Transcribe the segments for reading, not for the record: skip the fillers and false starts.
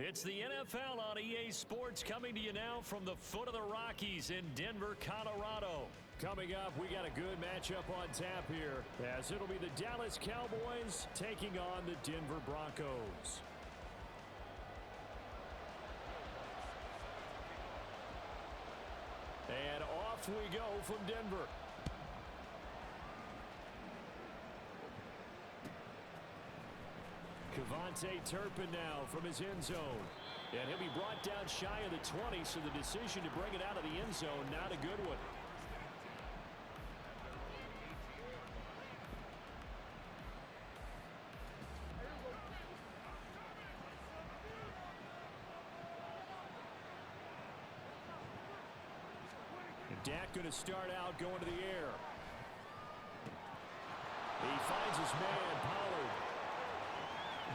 It's the NFL on EA Sports coming to you now from the foot of the Rockies in Denver, Colorado. Coming up, we got a good matchup on tap here, as it'll be the Dallas Cowboys taking on the Denver Broncos. And off we go from Denver. Cavante Turpin now from his end zone. And he'll be brought down shy of the 20, so the decision to bring it out of the end zone, not a good one. And Dak going to start out going to the air. He finds his man, Pollard.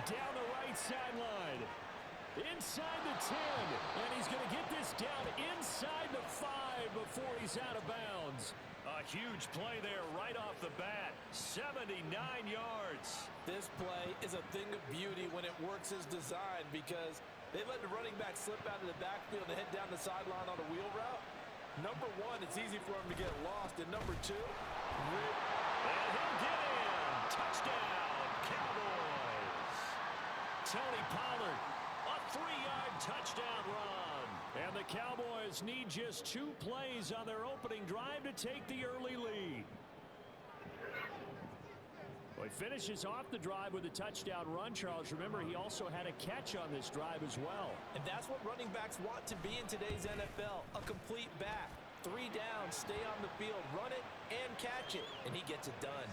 Down the right sideline. Inside the 10. And he's going to get this down inside the 5 before he's out of bounds. A huge play there right off the bat. 79 yards. This play is a thing of beauty when it works as designed, because they let the running back slip out of the backfield and head down the sideline on a wheel route. Number one, it's easy for him to get lost. And number two, and he'll get in. Touchdown, Cowboys. Tony Pollard, a 3-yard touchdown run. And the Cowboys need just 2 plays on their opening drive to take the early lead. Well, he finishes off the drive with a touchdown run, Charles. Remember, he also had a catch on this drive as well. And that's what running backs want to be in today's NFL, a complete back. 3 down, stay on the field, run it, and catch it. And he gets it done.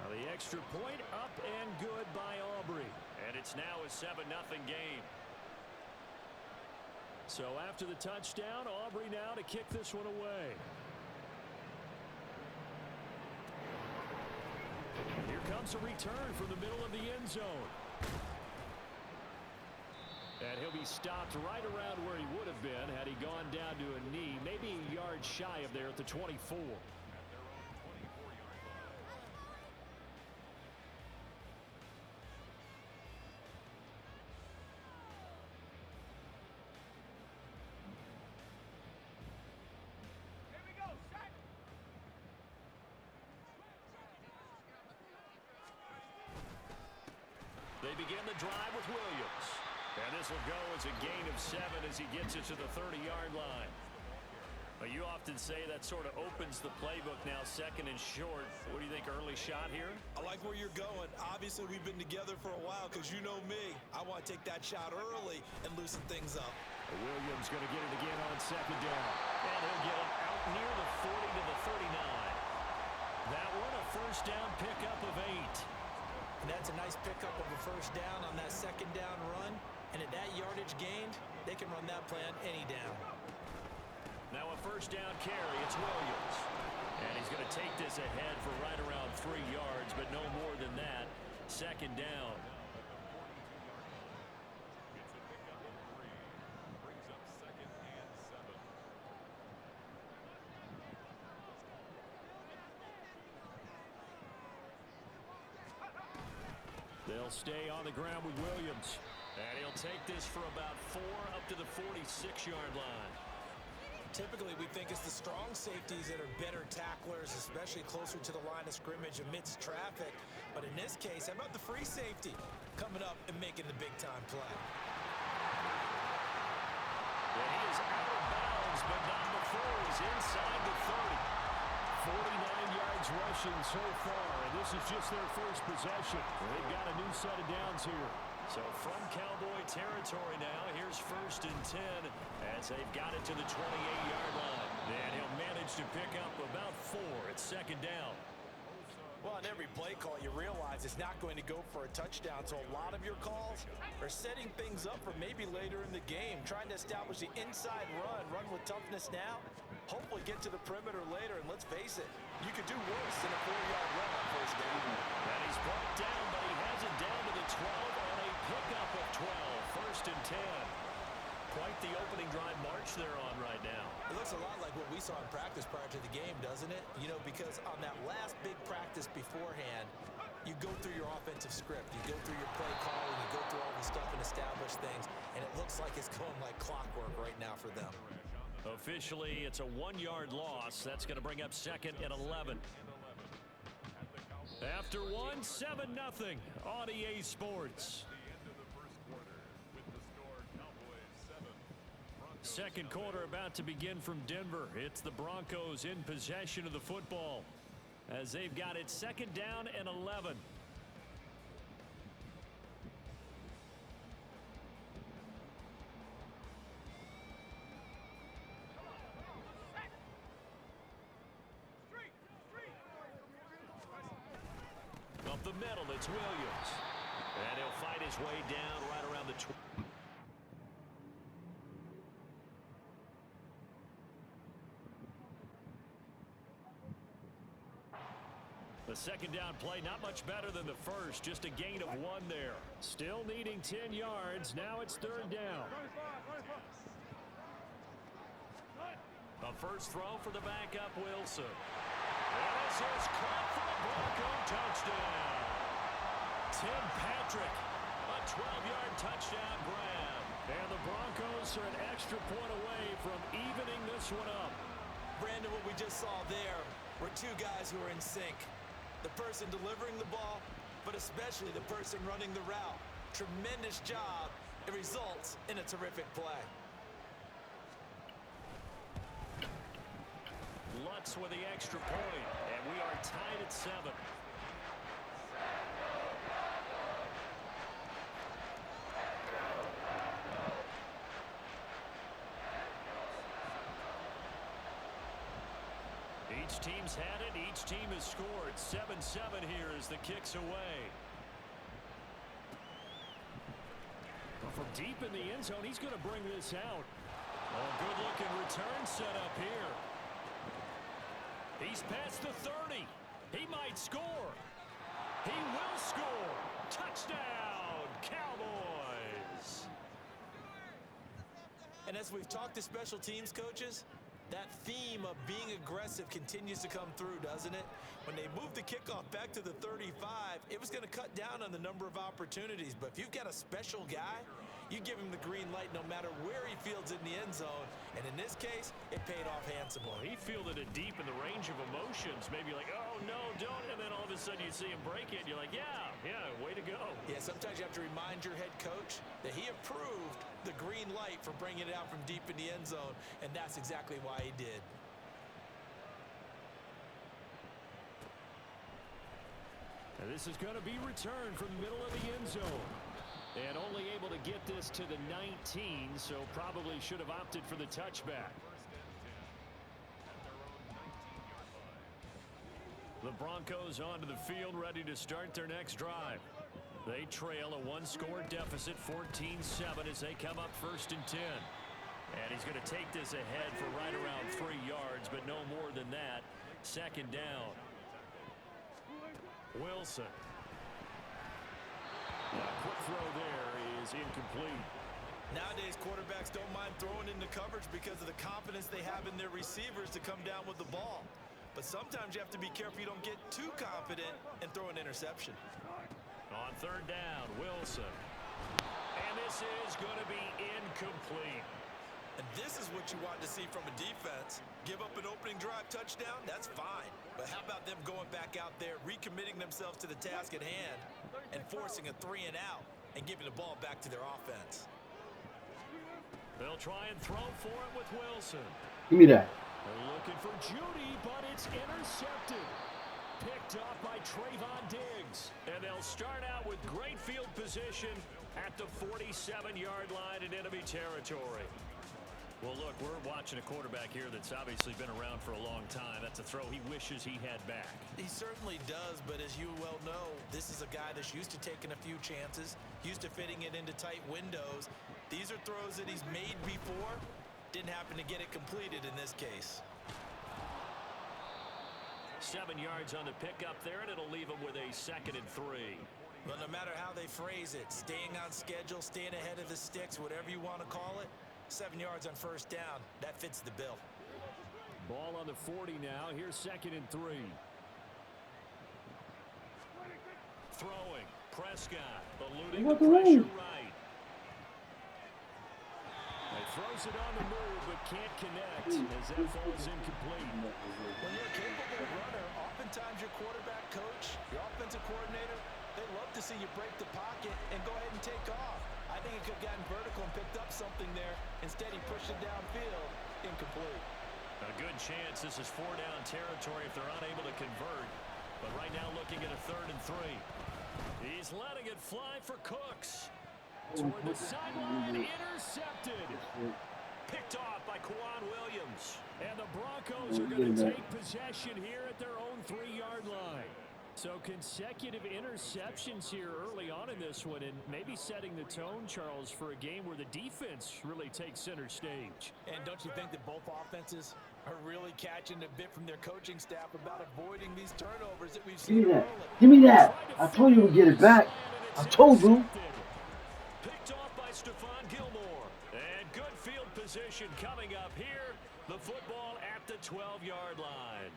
Now the extra point up and good by Aubrey. And it's now a 7-0 game. So after the touchdown, Aubrey now to kick this one away. Here comes a return from the middle of the end zone. And he'll be stopped right around where he would have been had he gone down to a knee, maybe a yard shy of there at the 24. They begin the drive with Williams. And this will go as a gain of 7 as he gets it to the 30-yard line. Well, you often say that sort of opens the playbook now, 2nd and short. What do you think, early shot here? I like where you're going. Obviously, we've been together for a while because you know me. I want to take that shot early and loosen things up. Williams going to get it again on 2nd down. And he'll get it out near the 40 to the 39. That one a first down pickup of 8. And that's a nice pickup of a first down on that 2nd down run. And at that yardage gained, they can run that play on any down. Now a first down carry. It's Williams. And he's going to take this ahead for right around 3 yards, but no more than that. 2nd down. Gets a pickup of 3. Brings up 2nd and 7. They'll stay on the ground with Williams. And he'll take this for about 4 up to the 46-yard line. Typically, we think it's the strong safeties that are better tacklers, especially closer to the line of scrimmage amidst traffic. But in this case, how about the free safety coming up and making the big-time play? And he is out of bounds, but not before he's inside the 30. 49 yards rushing so far, and this is just their first possession. They've got a new set of downs here. So from Cowboy territory now, here's 1st and 10 as they've got it to the 28-yard line. And he'll manage to pick up about 4 at 2nd down. Well, on every play call, you realize it's not going to go for a touchdown, so a lot of your calls are setting things up for maybe later in the game, trying to establish the inside run with toughness now, hopefully get to the perimeter later, and let's face it, you could do worse than a 4-yard run on first down. And he's brought down, but he has it down to the 12 on a pickup of 12, 1st and 10. Quite the opening drive march they're on right now. It looks a lot like what we saw in practice prior to the game, doesn't it? You know, because on that last big practice beforehand, you go through your offensive script, you go through your play calling, you go through all the stuff and establish things, and it looks like it's going like clockwork right now for them. Officially, it's a 1-yard loss. That's going to bring up 2nd and 11. After one, 7-0 on EA Sports. Second quarter about to begin from Denver. It's the Broncos in possession of the football as they've got it 2nd down and 11. Up the middle, it's Williams. And he'll fight his way down right around the 20. The second down play, not much better than the first, just a gain of 1 there. Still needing 10 yards. Now it's 3rd down. A first throw for the backup, Wilson. And this is caught for the Bronco touchdown. Tim Patrick, a 12-yard touchdown grab. And the Broncos are an extra point away from evening this one up. Brandon, what we just saw there were two guys who are in sync. The person delivering the ball, but especially the person running the route. Tremendous job. It results in a terrific play. Lutz with the extra point, and we are tied at 7. Each team's had it. Each team has scored. 7-7 here as the kick's away. But from deep in the end zone, he's going to bring this out. Oh, good-looking return set up here. He's past the 30. He might score. He will score. Touchdown, Cowboys. And as we've talked to special teams coaches, that theme of being aggressive continues to come through, doesn't it? When they moved the kickoff back to the 35, it was going to cut down on the number of opportunities. But if you've got a special guy, you give him the green light no matter where he fields in the end zone. And in this case, it paid off handsomely. Well, he fielded it deep in the range of emotions. Maybe like, oh, no, don't. And then all of a sudden you see him break it. And you're like, yeah, way to go. Yeah, sometimes you have to remind your head coach that he approved the green light for bringing it out from deep in the end zone. And that's exactly why he did. And this is going to be returned from the middle of the end zone. And only able to get this to the 19, so probably should have opted for the touchback. The Broncos onto the field, ready to start their next drive. They trail a 1-score deficit, 14-7, as they come up 1st and 10. And he's going to take this ahead for right around 3 yards, but no more than that. 2nd down. Wilson. A quick throw there is incomplete. Nowadays, quarterbacks don't mind throwing into coverage because of the confidence they have in their receivers to come down with the ball. But sometimes you have to be careful you don't get too confident and throw an interception. On 3rd down, Wilson. And this is going to be incomplete. And this is what you want to see from a defense. Give up an opening drive touchdown, that's fine. But how about them going back out there, recommitting themselves to the task at hand, and forcing a 3-and-out and giving the ball back to their offense? They'll try and throw for it with Wilson. Give me that. They're looking for Judy, but it's intercepted. Picked up by Trayvon Diggs. And they'll start out with great field position at the 47-yard line in enemy territory. Well, look, we're watching a quarterback here that's obviously been around for a long time. That's a throw he wishes he had back. He certainly does, but as you well know, this is a guy that's used to taking a few chances, used to fitting it into tight windows. These are throws that he's made before. Didn't happen to get it completed in this case. 7 yards on the pickup there, and it'll leave him with a 2nd and 3. But no matter how they phrase it, staying on schedule, staying ahead of the sticks, whatever you want to call it, 7 yards on 1st down, that fits the bill. Ball on the 40 now. Here's 2nd and 3. Throwing. Prescott eluding the pressure right. He throws it on the move but can't connect as that falls incomplete. When you're a capable runner, oftentimes your quarterback coach, your offensive coordinator, they love to see you break the pocket and go ahead and take off. I think he could have gotten vertical and picked up something there. Instead, he pushed it downfield. Incomplete. A good chance this is 4-down territory if they're unable to convert. But right now looking at a 3rd and 3. He's letting it fly for Cooks. Toward the sideline, intercepted. Picked off by Quan Williams. And the Broncos are going to take possession here at their own 3-yard line. So consecutive interceptions here early on in this one, and maybe setting the tone, Charles, for a game where the defense really takes center stage. And don't you think that both offenses are really catching a bit from their coaching staff about avoiding these turnovers that we've seen early? Give me that. I told you we'd get it back. I told you. Picked off by Stephon Gilmore. And good field position coming up here. The football at the 12-yard line.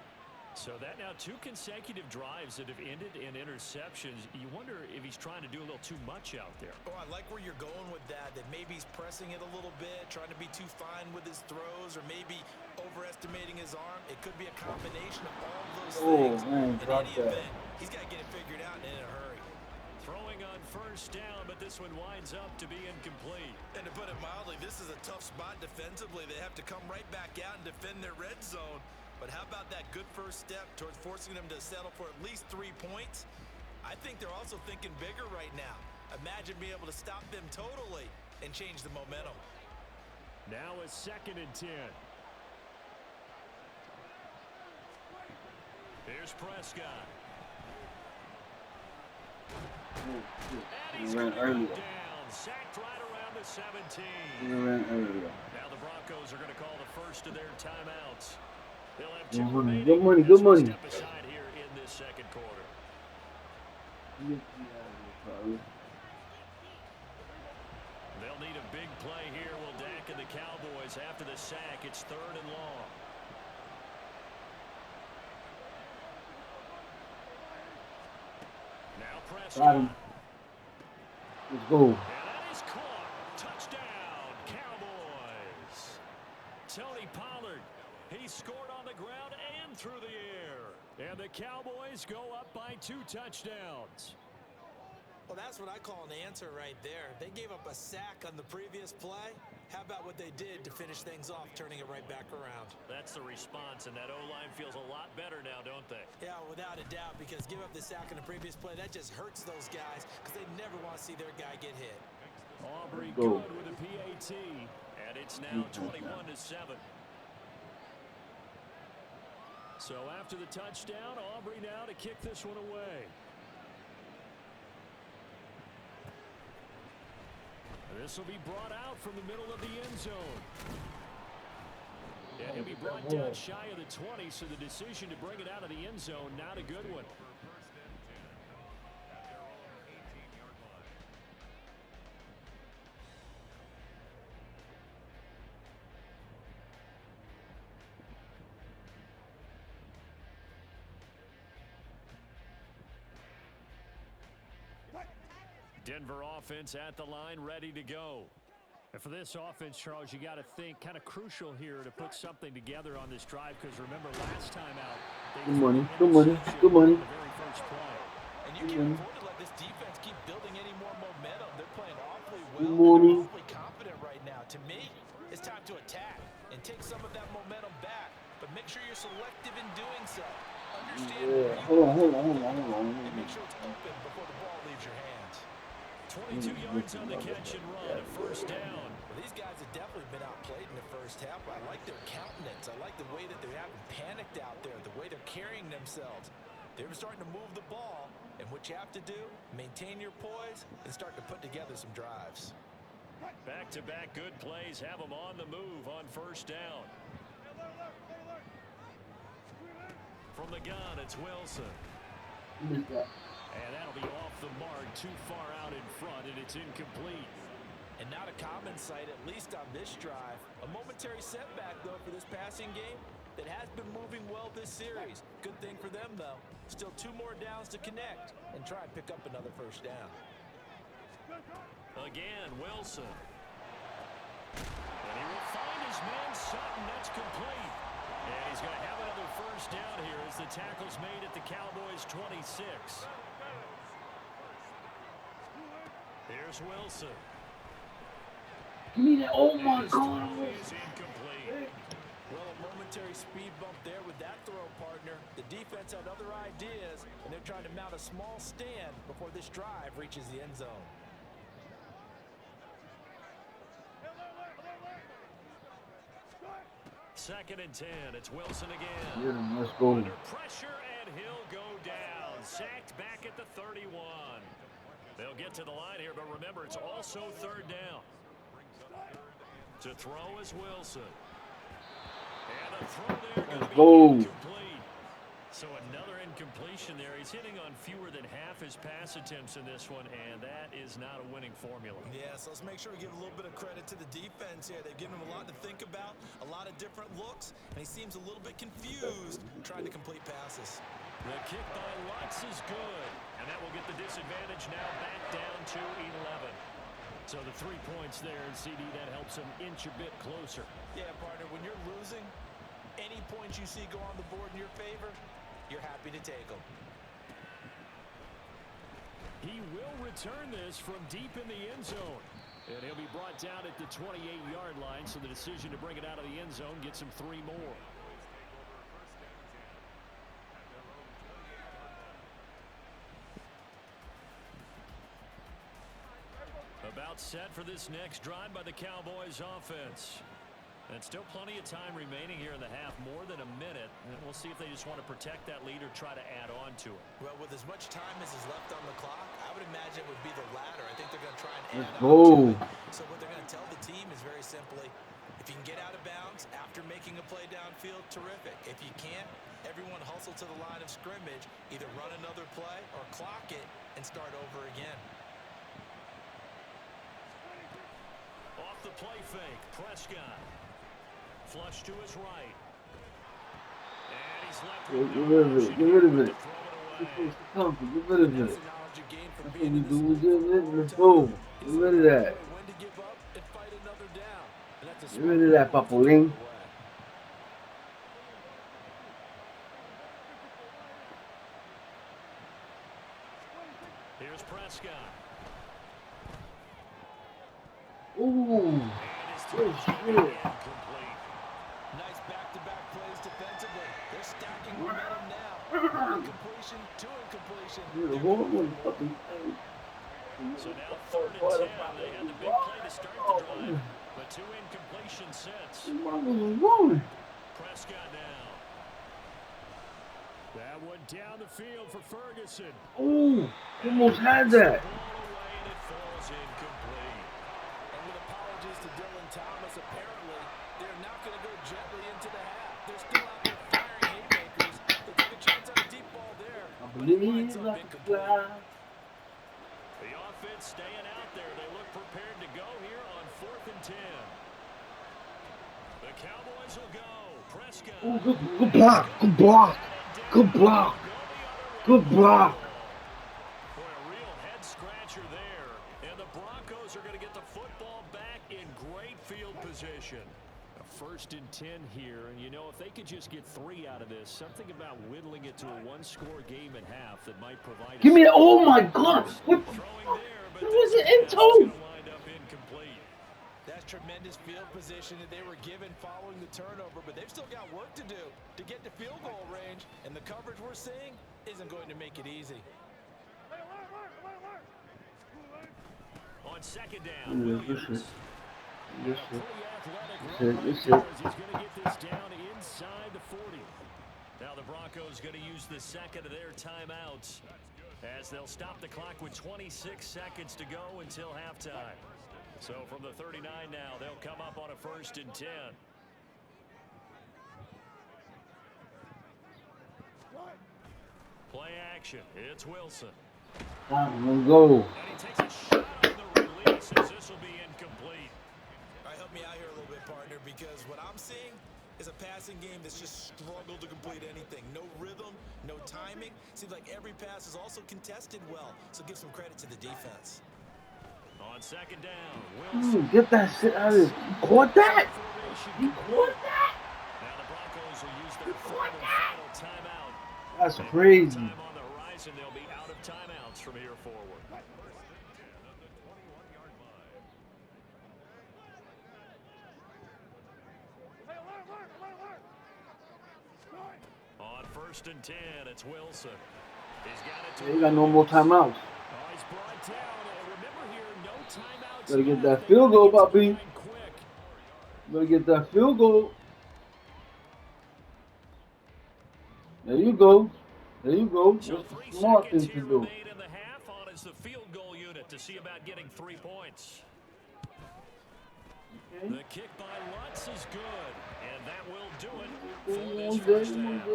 So that now 2 consecutive drives that have ended in interceptions. You wonder if he's trying to do a little too much out there. Oh, I like where you're going with that maybe he's pressing it a little bit, trying to be too fine with his throws, or maybe overestimating his arm. It could be a combination of all of those things. Man, in any event, he's got to get it figured out and in a hurry. Throwing on 1st down, but this one winds up to be incomplete. And to put it mildly, this is a tough spot defensively. They have to come right back out and defend their red zone. But how about that good first step towards forcing them to settle for at least 3 points? I think they're also thinking bigger right now. Imagine being able to stop them totally and change the momentum. Now a 2nd and 10. Here's Prescott. And he's going to go down. Sacked right around the 17. Now the Broncos are going to call the first of their timeouts. They'll have 2 remaining. Good money, good money. Step aside here in this 2nd quarter. They'll need a big play here. Will Dak and the Cowboys after the sack. It's 3rd and long. Now Prescott. Let's go. And that is caught. Touchdown, Cowboys. Tony Pollard. He scored on the ground and through the air. And the Cowboys go up by 2 touchdowns. Well, that's what I call an answer right there. They gave up a sack on the previous play. How about what they did to finish things off, turning it right back around? That's the response, and that O-line feels a lot better now, don't they? Yeah, without a doubt, because give up the sack on the previous play, that just hurts those guys because they never want to see their guy get hit. Aubrey good with a PAT, and it's now 21-7. So after the touchdown, Aubrey now to kick this one away. This will be brought out from the middle of the end zone. And he'll be brought down shy of the 20, so the decision to bring it out of the end zone, not a good one. Denver offense at the line, ready to go. And for this offense, Charles, you got to think kind of crucial here to put something together on this drive, because remember last time out, they good money, good money, good money. The very first play. And you can't afford to let this defense keep building any more momentum. They're playing awfully well. They're awfully confident right now. To me, it's time to attack and take some of that momentum back. But make sure you're selective in doing so. Understand where you and make sure it's open before the ball leaves your hands. 22 yards on the catch and run, a first down. Well, these guys have definitely been outplayed in the first half. I like their countenance. I like the way that they haven't panicked out there, the way they're carrying themselves. They're starting to move the ball, and what you have to do, maintain your poise and start to put together some drives. Back-to-back good plays have them on the move on first down. From the gun, it's Wilson. And that'll be off the mark, too far out in front, and it's incomplete. And not a common sight, at least on this drive. A momentary setback, though, for this passing game. that has been moving well this series. Good thing for them, though. Still 2 more downs to connect and try and pick up another first down. Again, Wilson. And he will find his man Sutton. That's complete. And he's going to have another first down here as the tackle's made at the Cowboys' 26. Here's Wilson. Give me that. Oh my His God. throw is incomplete. Well, a momentary speed bump there with that throw, partner. The defense had other ideas, and they're trying to mount a small stand before this drive reaches the end zone. Second and 10. It's Wilson again. Yeah, let's go. Under pressure, and he'll go down. Sacked back at the 31. They'll get to the line here, but remember, it's also third down. To throw is Wilson. And the throw there going to be incomplete. So another incompletion there. He's hitting on fewer than half his pass attempts in this one, and that is not a winning formula. Yes, let's make sure we give a little bit of credit to the defense here. They've given him a lot to think about, a lot of different looks, and he seems a little bit confused trying to complete passes. The kick by Lutz is good, and that will get the disadvantage now back down to 11. So the 3 points there, and CD, that helps him inch a bit closer. Yeah, partner, when you're losing, any points you see go on the board in your favor, you're happy to take them. He will return this from deep in the end zone. And he'll be brought down at the 28-yard line, so the decision to bring it out of the end zone gets him 3 more. About set for this next drive by the Cowboys offense. And still plenty of time remaining here in the half, more than a minute. And we'll see if they just want to protect that lead or try to add on to it. Well, with as much time as is left on the clock, I would imagine it would be the latter. I think they're going to try and add on to it. So what they're going to tell the team is very simply, if you can get out of bounds after making a play downfield, terrific. If you can't, everyone hustle to the line of scrimmage, either run another play or clock it and start over again. Off the play fake, Prescott. Flush to his right. And he's left. Get rid of it. Get rid of it. Get rid of it. That's what we do. We get rid of it. Let's go. Get rid of that. Get rid of that, Papuling. Here's Prescott. Ooh. Good shit. Nice back-to-back plays defensively. They're stacking momentum now. Incompletion to incompletion. So now 3rd and 10. They had the big play to start the drive, but 2 incompletions since. Prescott now. That one down the field for Ferguson. Oh, almost had that. Ball away, and it falls incomplete. And with apologies to Dylan Thomas, apparently they're not going to go gently into the half. They're still out there firing haymakers. They took a chance on a deep ball there. I believe I can fly. The offense staying out there. They look prepared to go here on 4th and 10. The Cowboys will go. Prescott. Oh, good block. Good block. Good block. Good block. Boy, a real head scratcher there. And the Broncos are going to get the football back in great field position. A 1st and 10 here. And, you know, if they could just get 3 out of this, something about whittling it to a 1-score game at half that might provide. Give me that. Oh, my God. What the fuck? There, It was an end zone. wind up incomplete. That's tremendous field position that they were given following the turnover, but they've still got work to do to get to field goal range, and the coverage we're seeing isn't going to make it easy. On 2nd down, Williams. Yes, A sir. pretty athletic Yes, run sir. right Yes, there sir. as he's going to get this down inside the 40. Now the Broncos going to use the second of their timeouts as they'll stop the clock with 26 seconds to go until halftime. So from the 39 now, they'll come up on a 1st and 10. Play action. It's Wilson. Time to go. And he takes a shot on the release as this will be incomplete. All right, help me out here a little bit, partner, because what I'm seeing is a passing game that's just struggled to complete anything. No rhythm, no timing. Seems like every pass is also contested well, so give some credit to the defense. On second down, Wilson. Get that shit out of here. You caught that? You caught that? Now the Broncos will use their final timeout. That's crazy. Time on the horizon, they'll be out of timeouts from here forward. On 1st and 10, it's Wilson. He's got it. Yeah, you got no more timeouts. He's brought down. Remember here, no timeouts. Better get that field goal, Bobby. Better get that field goal. There you go. There you go. That's So a smart thing to do. remain in the half on is the field goal unit to see about getting 3 points. Okay. The kick by Lutz is good, and that will do it for this first half.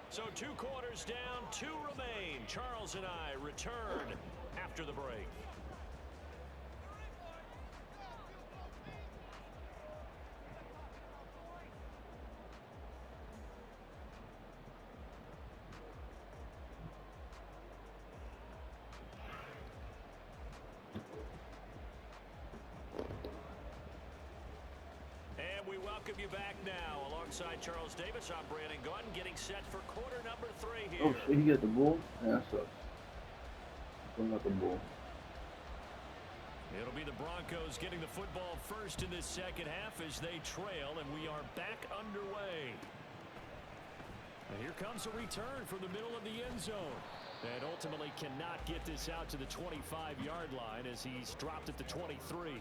So 2 quarters down, 2 remain. Charles and I return after the break. And we welcome you back now. Alongside Charles Davis, I'm Brandon Gunn, getting set for quarter number 3 here. Oh, shit, he got the ball? Yeah, that sucks. Still got the ball. It'll be the Broncos getting the football first in this second half as they trail, and we are back underway. And here comes a return from the middle of the end zone. And ultimately cannot get this out to the 25-yard line as he's dropped at the 23.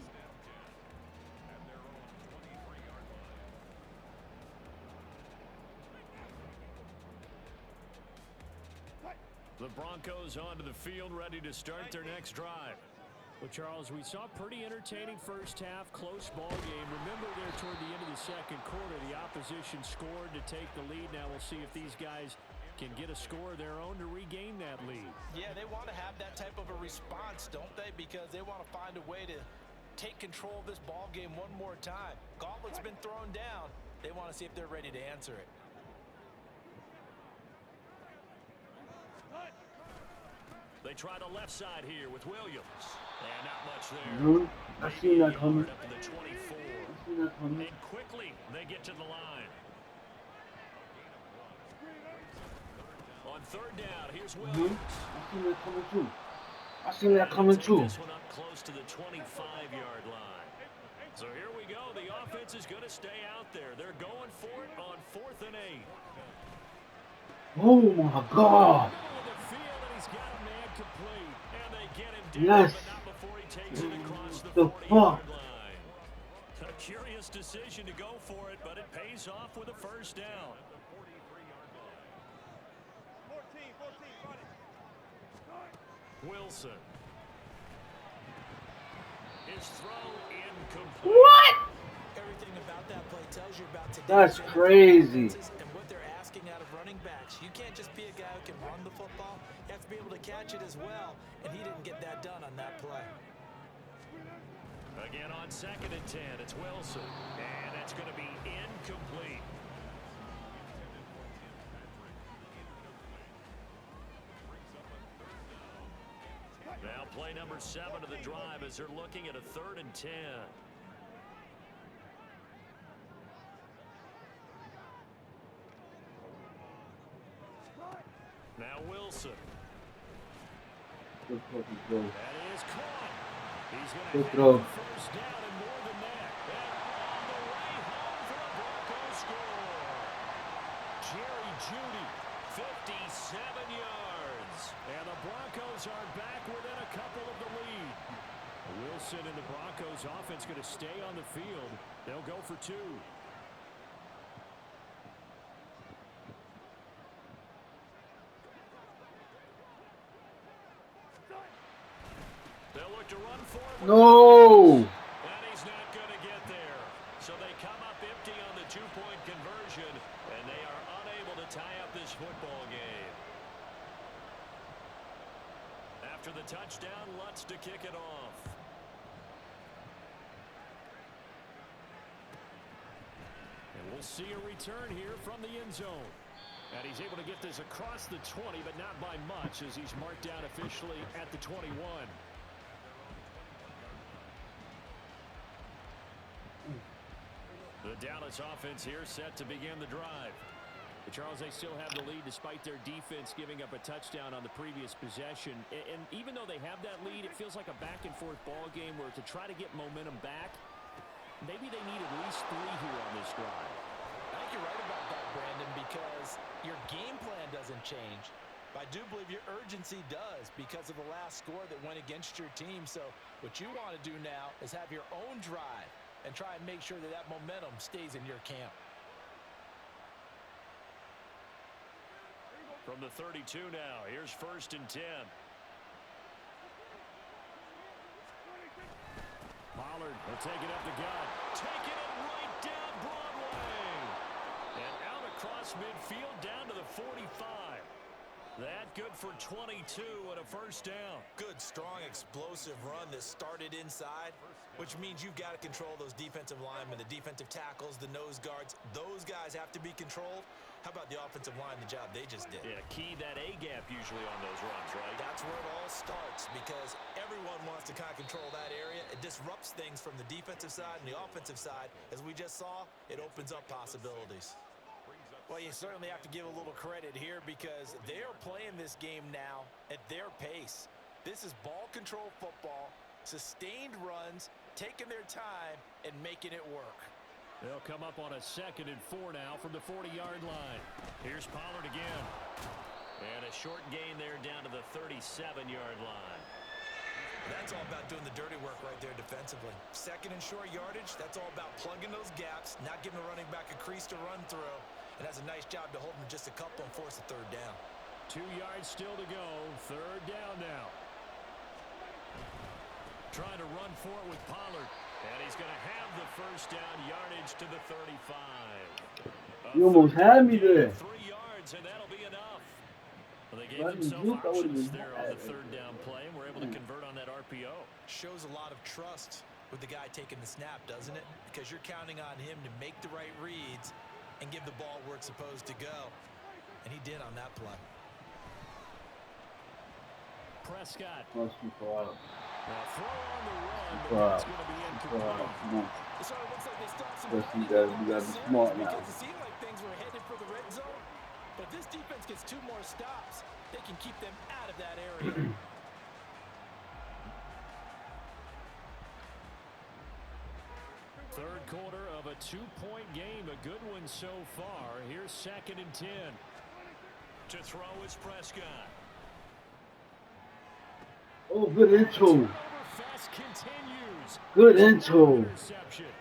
The Broncos onto the field, ready to start their next drive. Well, Charles, we saw a pretty entertaining first half, close ball game. Remember there toward the end of the second quarter, the opposition scored to take the lead. Now we'll see if these guys can get a score of their own to regain that lead. Yeah, they want to have that type of a response, don't they? Because they want to find a way to take control of this ball game one more time. Gauntlet's been thrown down. They want to see if they're ready to answer it. They try the left side here with Williams. And not much there. I seen that coming. Up to the 24. I seen that coming. And quickly, they get to the line. On 3rd down, here's Williams. I seen that coming too. I seen that coming too. This one up close to the 25-yard line. So here we go. The offense is going to stay out there. They're going for it on 4th and 8. Oh my God. Yes. The fuck. A curious decision to go for it, but it pays off with a first down. Wilson. His throw incomplete. What? Everything about that play tells you about today's That's crazy. and what they're asking out of running backs. You can't just be a guy who can run the football. You have to be able to catch it as well, and he didn't get that done on that play. Again on 2nd and 10, it's Wilson, and that's going to be incomplete. Now play number 7 of the drive as they're looking at a 3rd and 10. Now Wilson. Good fucking throw. That is caught. He's going Good to throw. have the first down and more than that. And on the way home for a Broncos score. Jerry Jeudy, 57 yards. And the Broncos are back within a couple of the lead. Wilson and the Broncos offense going to stay on the field. They'll go for 2. They'll look to run for it. No. And he's not going to get there. So they come up empty on the 2-point conversion, and they are unable to tie up this football game. After the touchdown, Lutz to kick it off. And We'll see a return here from the end zone. And he's able to get this across the 20, but not by much as he's marked down officially at the 21. The Dallas offense here set to begin the drive. But Charles, they still have the lead despite their defense giving up a touchdown on the previous possession. And even though they have that lead, it feels like a back-and-forth ball game where to try to get momentum back, maybe they need at least 3 here on this drive. I think you're right about that, Brandon, because your game plan doesn't change. But I do believe your urgency does because of the last score that went against your team. So what you want to do now is have your own drive and try and make sure that that momentum stays in your camp. From the 32 now, here's 1st and 10. Pollard will take it up the gut. Taking it right down Broadway. And out across midfield down to the 45. That good for 22 and a 1st down. Good, strong, explosive run that started inside, which means you've got to control those defensive linemen, the defensive tackles, the nose guards. Those guys have to be controlled. How about the offensive line, the job they just did? Yeah, key that A-gap usually on those runs, right? That's where it all starts because everyone wants to kind of control that area. It disrupts things from the defensive side and the offensive side. As we just saw, it opens up possibilities. Well, you certainly have to give a little credit here because they are playing this game now at their pace. This is ball control football, sustained runs, taking their time, and making it work. They'll come up on a 2nd and 4 now from the 40-yard line. Here's Pollard again. And a short gain there down to the 37-yard line. That's all about doing the dirty work right there defensively. 2nd and short yardage, that's all about plugging those gaps, not giving the running back a crease to run through. And that's a nice job to hold him just a couple and force a 3rd down. 2 yards still to go. 3rd down now. Trying to run for it with Pollard. And he's going to have the 1st down yardage to the 35. You almost had me there. 3 yards, and that'll be enough. Well, they gave themselves options there on the 3rd down play, and were able to convert on that RPO. Shows a lot of trust with the guy taking the snap, doesn't it? Because you're counting on him to make the right reads and give the ball where it's supposed to go. And he did on that play. Prescott. Now Throw on the run, but that's going to be incomplete. So it looks like they stopped some you gotta be smart now. because it seemed like things were headed for the red zone. But this defense gets 2 more stops. They can keep them out of that area. Third quarter of a 2-point game, a good one so far. Here's 2nd and 10. To throw is Prescott. Oh, good intro. Fast continues. Good intro. Interception.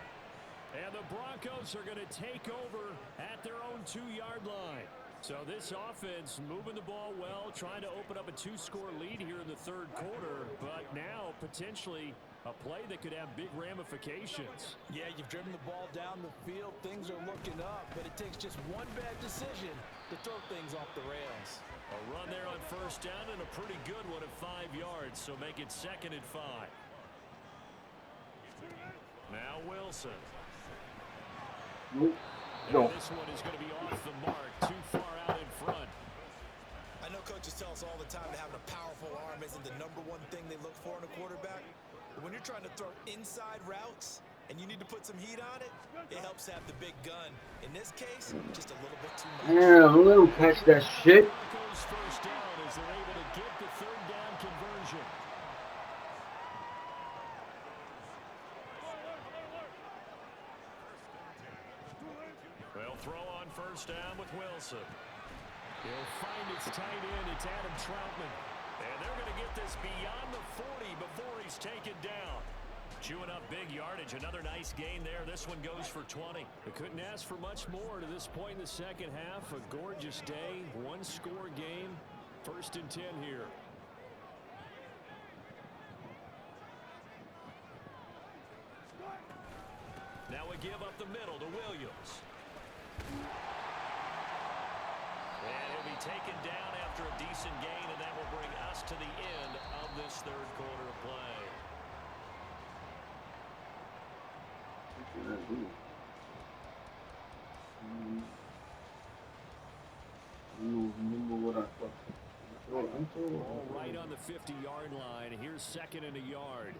And the Broncos are going to take over at their own 2-yard line. So this offense moving the ball well, trying to open up a 2-score lead here in the 3rd quarter, but now potentially a play that could have big ramifications. Yeah, you've driven the ball down the field. Things are looking up, but it takes just one bad decision to throw things off the rails. A run there on 1st down and a pretty good one at 5 yards, so make it 2nd and 5. Now Wilson. Nope. And this one is going to be off the mark, too far out in front. I know coaches tell us all the time that having a powerful arm isn't the #1 thing they look for in a quarterback. But when you're trying to throw inside routes and you need to put some heat on it, it helps have the big gun. In this case, just a little bit too much. Damn, let him catch that shit. Broncos 1st down as they're able to get the 3rd down conversion. They'll throw on 1st down with Wilson. He'll find his tight end. It's Adam Troutman. And they're going to get this beyond the 40 before he's taken down. Chewing up big yardage. Another nice gain there. This one goes for 20. They couldn't ask for much more to this point in the 2nd half. A gorgeous day. 1-score game. 1st and 10 here. Now we give up the middle to Williams. And he'll be taken down after a decent gain, and that will bring us to the end of this 3rd quarter of play. All right on the 50-yard line. Here's 2nd and a yard.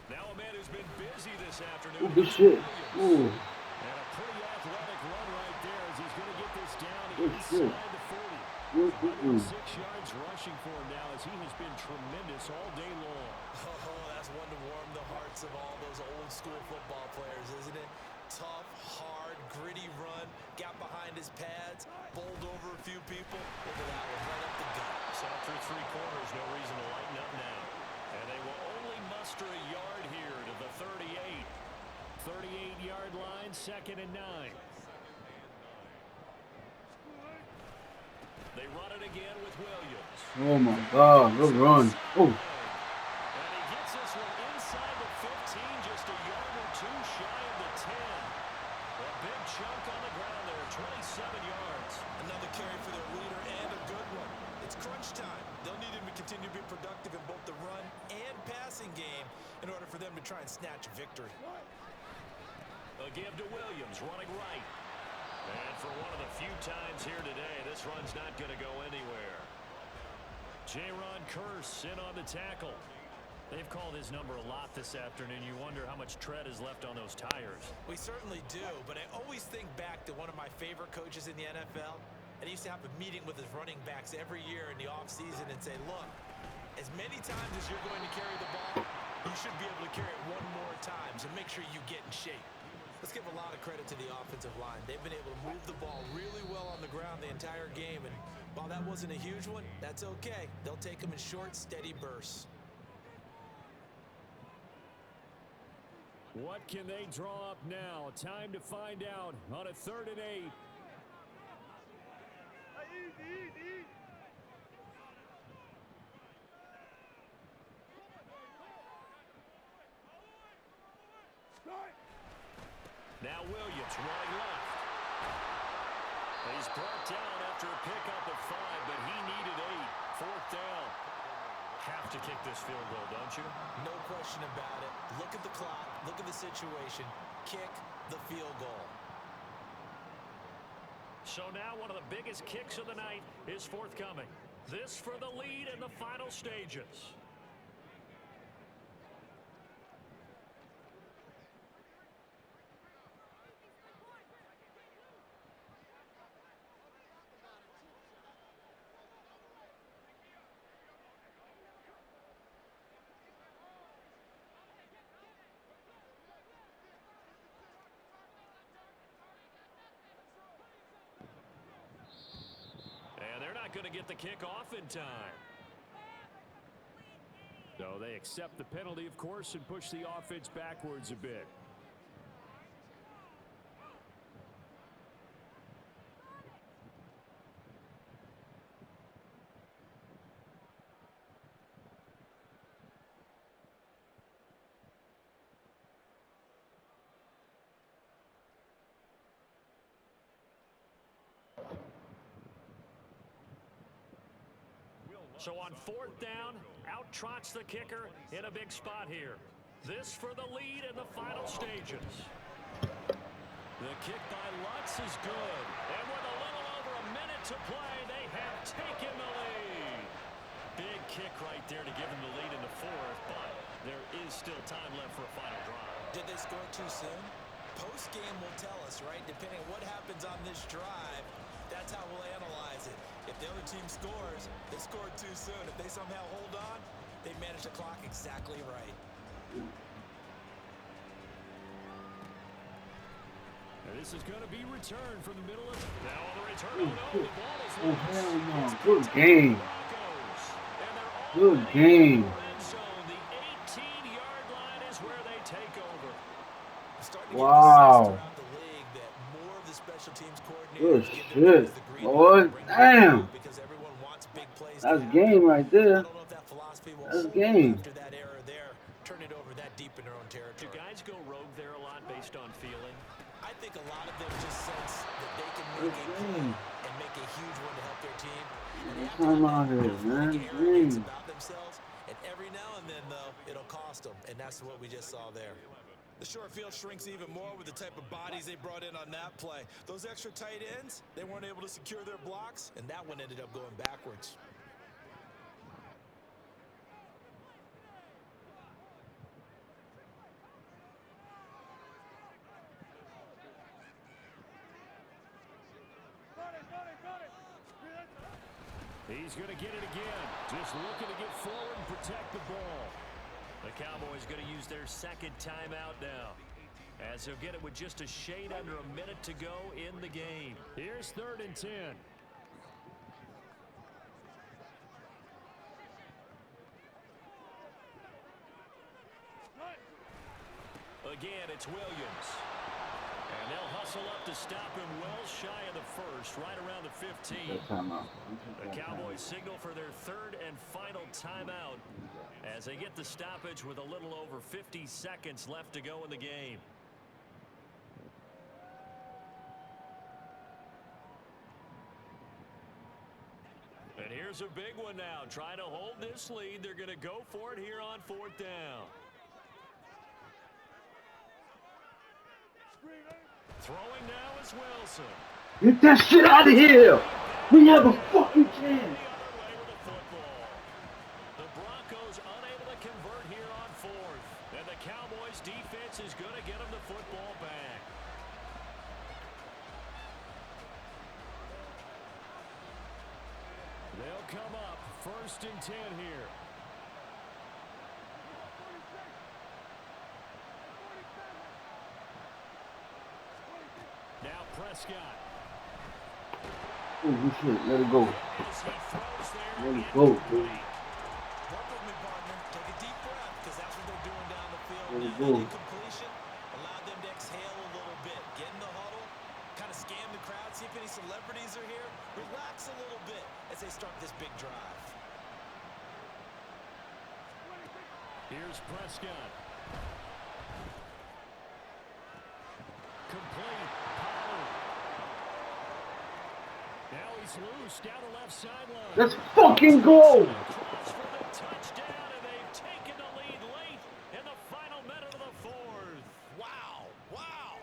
Now a man who's been busy this afternoon. Ooh, good shit. Ooh. And a pretty athletic run right there as he's going to get this down Good shit. inside the 40. Good, good, good. 6 yards rushing for him now as he has been tremendous all day long. Oh, that's one to warm the hearts of all those old school football players, isn't it? Tough, hard, gritty run, got behind his pads, bowled over a few people. Look at that one, right up the gut. So through 3 quarters, no reason to lighten up now. And they will only muster a yard here to the 38. 38-yard line, 2nd and 9. They run it again with Williams. Oh my God, good run. Oh. And he gets this one inside the 15, just a yard or 2 shy of the 10. A big chunk on the ground there, 27 yards. Another carry for their leader and a good one. It's crunch time. They'll need him to continue to be productive in both the run and passing game in order for them to try and snatch a victory. A give to Williams, running right. And for one of the few times here today, this run's not going to go anywhere. J-Ron Curse in on the tackle. They've called his number a lot this afternoon. You wonder how much tread is left on those tires. We certainly do, but I always think back to one of my favorite coaches in the NFL. And he used to have a meeting with his running backs every year in the offseason and say, look, as many times as you're going to carry the ball, you should be able to carry it 1 more times and make sure you get in shape. Let's give a lot of credit to the offensive line. They've been able to move the ball really well on the ground the entire game, and while that wasn't a huge one, that's okay. They'll take them in short, steady bursts. What can they draw up now? Time to find out on a 3rd and 8. Now Williams running left. He's brought down after a pickup of 5, but he needed 8. 4th down. Have to kick this field goal, don't you? No question about it. Look at the clock. Look at the situation. Kick the field goal. So now one of the biggest kicks of the night is forthcoming. This for the lead in the final stages. Going to get the kick off in time. So they accept the penalty, of course, and push the offense backwards a bit. So on 4th down, out trots the kicker in a big spot here. This for the lead in the final stages. The kick by Lutz is good. And with a little over a minute to play, they have taken the lead. Big kick right there to give them the lead in the 4th, but there is still time left for a final drive. Did they score too soon? Post-game will tell us, right? Depending on what happens on this drive, that's how we'll analyze it. If the other team scores, they scored too soon. If they somehow hold on, they managed the clock exactly right. And this is going to be returned from the middle of now on the return. Oh, no, the ball is hell no. Good game. Good game. The 18-yard line is where they take over. Wow. Good shit. Boy, damn. That's game right there. That's game. Do guys go rogue there a lot based on feeling? I think a lot of them just sense that they can make a play and make a huge one to help their team. Come out here, man. About themselves, and every now and then, though, it'll cost them, and that's what we just saw there. The short field shrinks even more with the type of bodies they brought in on that play. Those extra tight ends, they weren't able to secure their blocks, and that one ended up going backwards. He's going to get it again. Just looking to get forward and protect the ball. The Cowboys going to use their second timeout now, as they'll get it with just a shade under a minute to go in the game. Here's 3rd and 10. Again, it's Williams. And they'll hustle up to stop him well shy of the first, right around the 15. The Cowboys signal for their 3rd and final timeout as they get the stoppage with a little over 50 seconds left to go in the game. And here's a big one now. Trying to hold this lead. They're going to go for it here on 4th down. Throwing now is Wilson. Get that shit out of here! We have a fucking chance! The Broncos unable to convert here on 4th. And the Cowboys defense is going to get them the football back. They'll come up 1st and 10 here. Now Prescott. Oh, shit. Let it go. Let it go, dude. Work with me, partner. Take a deep breath, because that's what they're doing down the field. Let it Now, go. that incompletion allowed them to exhale a little bit. Get in the huddle, kind of scan the crowd, see if any celebrities are here. Relax a little bit as they start this big drive. Here's Prescott. Complete. Pollard. Now he's loose down the left sideline. Let's fucking go! Cross for the touchdown, and they've taken the lead late in the final minute of the 4th. Wow, wow.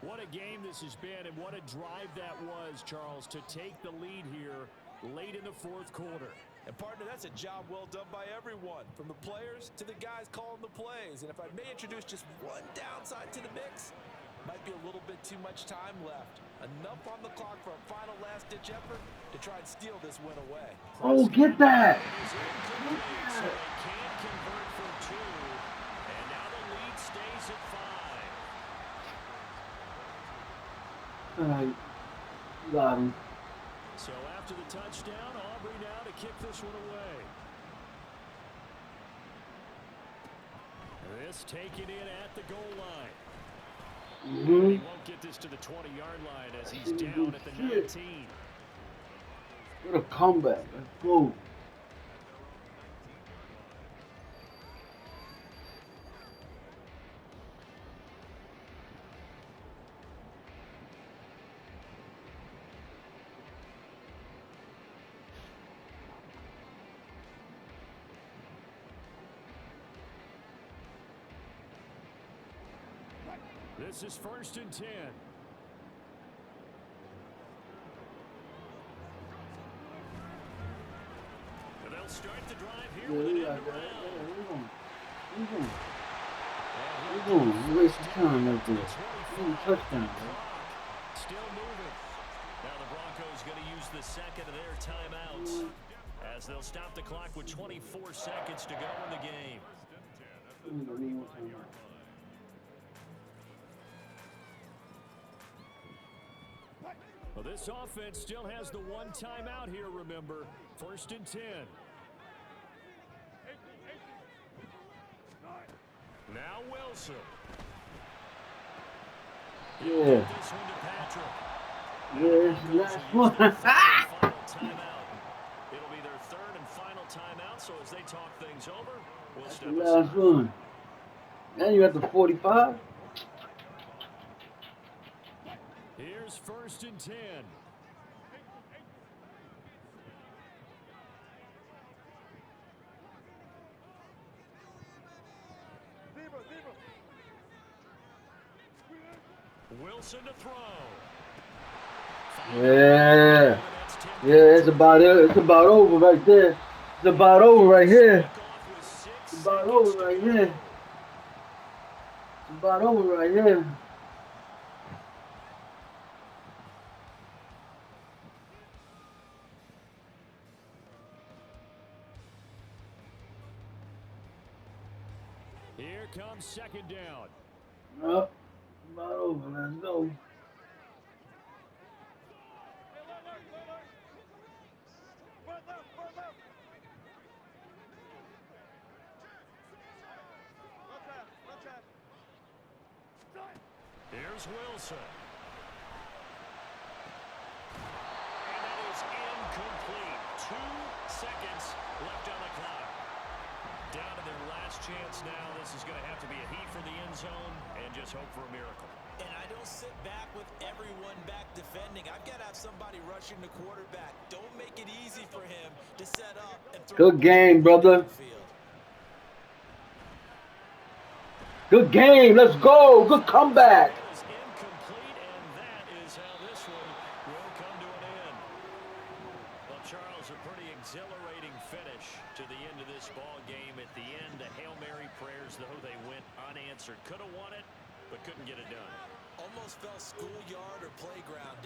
What a game this has been, and what a drive that was, Charles, to take the lead here late in the 4th quarter. And, partner, that's a job well done by everyone, from the players to the guys calling the plays. And if I may introduce just one downside to the mix, might be a little bit too much time left. Enough on the clock for a final last-ditch effort to try and steal this win away. Oh, get that! So they can convert for 2, and now the lead stays at 5. Alright. Got him. So after the touchdown, Aubrey now to kick this one away. This taken in at the goal line. He won't get this to the 20-yard line as he's down at the 19. What a comeback. Let's go. This is 1st and 10. And they'll start the drive here with an end around. We're going. You wasting time right there. Touchdown, bro. Still moving. Now the Broncos going to use the second of their timeouts as they'll stop the clock with 24 seconds to go in the game. Well, this offense still has the one timeout here, remember. 1st and 10. Now Wilson. Yeah. This one to Patrick. Yeah, it's the last one. Final timeout. It'll be their 3rd and final timeout, so as they talk things over, we'll That's step the aside. last one. Now you at the 45. Here's 1st and 10. Wilson to throw. Yeah. Yeah, it's about it. It's about over right there. It's about over right here. It's about over right here. It's about over right here. Here comes second down. Yep. It's about over. Let's go. Here's Wilson. And that is incomplete. 2 seconds left on the clock. Down to their last chance now. This is going to have to be a heat for the end zone and just hope for a miracle. And I don't sit back with everyone back defending. I've got to have somebody rushing the quarterback. Don't make it easy for him to set up and throw. Good game, brother. Good game. Let's go. Good comeback. Incomplete, and that is how this one will come to an end. Well, Charles, a pretty exhilarating finish to the end of this ball game. At the end, the Hail Mary prayers, though they went unanswered. Could have won it, but couldn't get it done. Almost felt schoolyard or playground.